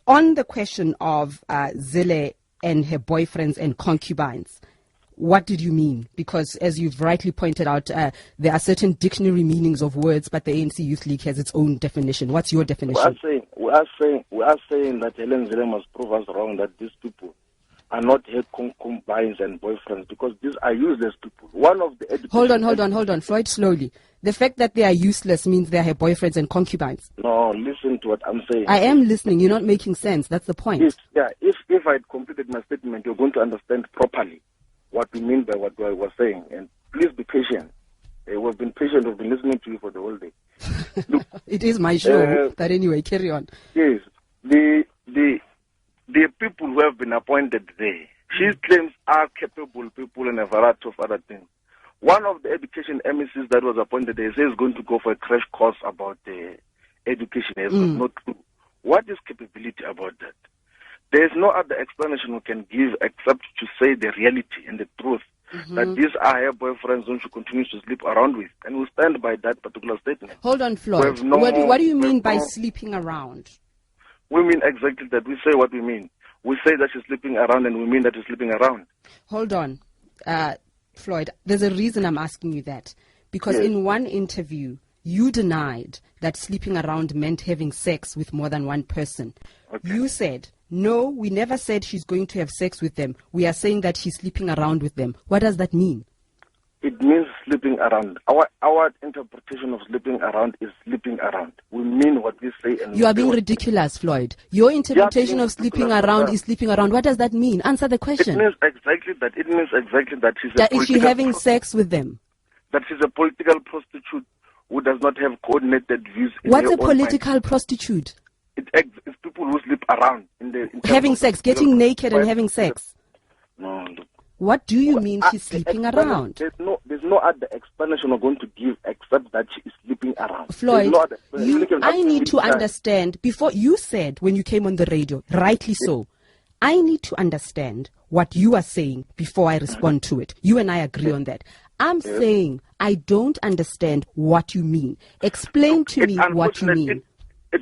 On the question of Zille and her boyfriends and concubines, what did you mean? Because as you've rightly pointed out, there are certain dictionary meanings of words, but the ANC Youth League has its own definition. What's your definition? We are saying that Helen Zille must prove us wrong, that these people are not her concubines and boyfriends, because these are useless people. One of the Hold on, Floyd, slowly. The fact that they are useless means they are her boyfriends and concubines. No, listen to what I'm saying. I am listening. You're not making sense. That's the point. If I had completed my statement, you're going to understand properly what we mean by what I was saying. And please be patient. We've been patient. We've been listening to you for the whole day. Look, it is my show. But anyway, carry on. Yes. The people who have been appointed there, she claims are capable people and a variety of other things. One of the education MECs that was appointed there says going to go for a crash course about education. It's not true. What is capability about that? There is no other explanation we can give except to say the reality and the truth, that these are her boyfriends whom she continues to sleep around with. And we stand by that particular statement. Hold on, Floyd. What do you mean by sleeping around? We mean exactly that. We say what we mean. We say that she's sleeping around, and we mean that she's sleeping around. Hold on. Floyd, there's a reason I'm asking you that. Because in one interview, you denied that sleeping around meant having sex with more than one person. Okay. You said, no, we never said she's going to have sex with them. We are saying that she's sleeping around with them. What does that mean? It means sleeping around. Our interpretation of sleeping around is sleeping around. We mean what we say. And you are being ridiculous, Floyd. Your interpretation of sleeping around is sleeping around. What does that mean? Answer the question. It means exactly that. It means exactly that she's is she having sex with them? That she's a political prostitute who does not have coordinated views. What's a political prostitute? It's people who sleep around. Having sex, getting naked and having sex. No, look. What do you mean she's sleeping around? There's no other explanation we're going to give except that she is sleeping around. Floyd, I need to understand, before you said when you came on the radio, rightly so, I need to understand what you are saying before I respond to it. You and I agree on that. I'm saying I don't understand what you mean. Explain to me what you mean.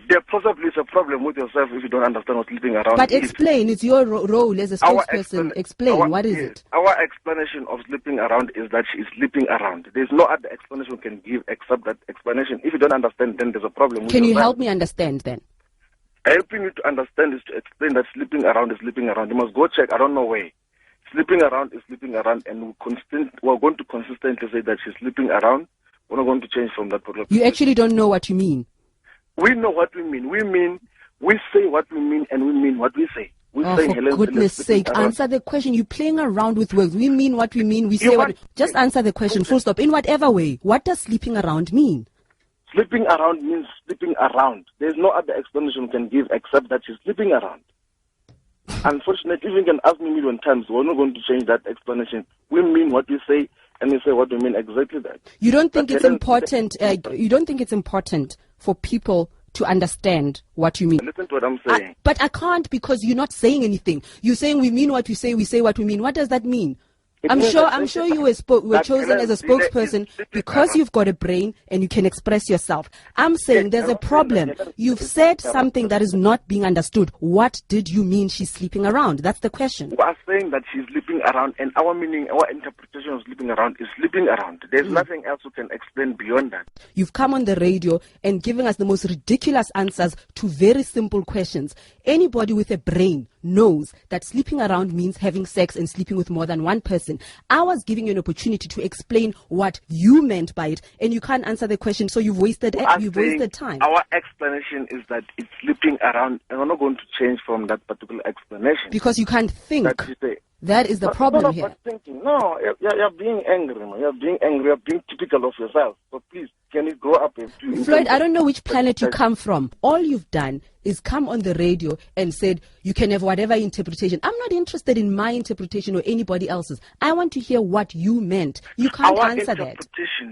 There possibly is a problem with yourself if you don't understand what sleeping around is. But explain. It's your role as a spokesperson. Explain. What is it? Our explanation of sleeping around is that she is sleeping around. There's no other explanation we can give except that explanation. If you don't understand, then there's a problem with yourself. Can you help me understand then? Helping you to understand is to explain that sleeping around is sleeping around. You must go check. I don't know where. Sleeping around is sleeping around, and we're going to consistently say that she's sleeping around. We're not going to change from that particular. You actually don't know what you mean. We know what we mean. We say what we mean, and we mean what we say. For goodness sake, answer the question. You're playing around with words. We mean what we mean. We say what. Just answer the question. Full stop. In whatever way. What does sleeping around mean? Sleeping around means sleeping around. There's no other explanation we can give except that she's sleeping around. Unfortunately, you can ask me a million times. We're not going to change that explanation. We mean what we say, and we say what we mean. Exactly that. You don't think it's important? You don't think it's important for people to understand what you mean? Listen to what I'm saying. But I can't, because you're not saying anything. You're saying we mean what we say what we mean. What does that mean? I'm sure you were chosen as a spokesperson because you've got a brain and you can express yourself. I'm saying there's a problem. You've said something that is not being understood. What did you mean she's sleeping around? That's the question. We are saying that she's sleeping around, and our interpretation of sleeping around is sleeping around. There's nothing else we can explain beyond that. You've come on the radio and given us the most ridiculous answers to very simple questions. Anybody with a brain knows that sleeping around means having sex and sleeping with more than one person. I was giving you an opportunity to explain what you meant by it, and you can't answer the question, so you've wasted time. Our explanation is that it's sleeping around, and we're not going to change from that particular explanation. Because you can't think. That is the problem here. No, you're being angry. You're being angry. You're being typical of yourself. So please, can you grow up? Floyd, I don't know which planet you come from. All you've done is come on the radio and said you can have whatever interpretation. I'm not interested in my interpretation or anybody else's. I want to hear what you meant. You can't answer that.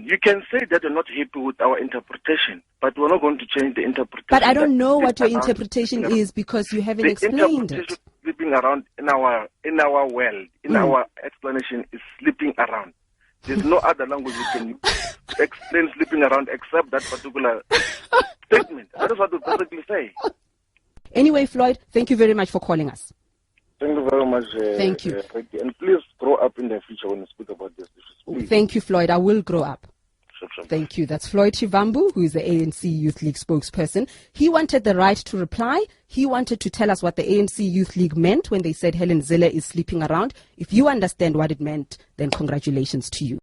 You can say that you're not happy with our interpretation, but we're not going to change the interpretation. But I don't know what your interpretation is because you haven't explained it. Sleeping around in our world, our explanation is sleeping around. There's no other language you can explain sleeping around except that particular statement. That is what we basically say. Anyway, Floyd, thank you very much for calling us. Thank you very much. Thank you. And please grow up in the future when you speak about this. Thank you, Floyd. I will grow up. Sure. Thank you. That's Floyd Shivambu, who is the ANC Youth League spokesperson. He wanted the right to reply. He wanted to tell us what the ANC Youth League meant when they said Helen Zille is sleeping around. If you understand what it meant, then congratulations to you.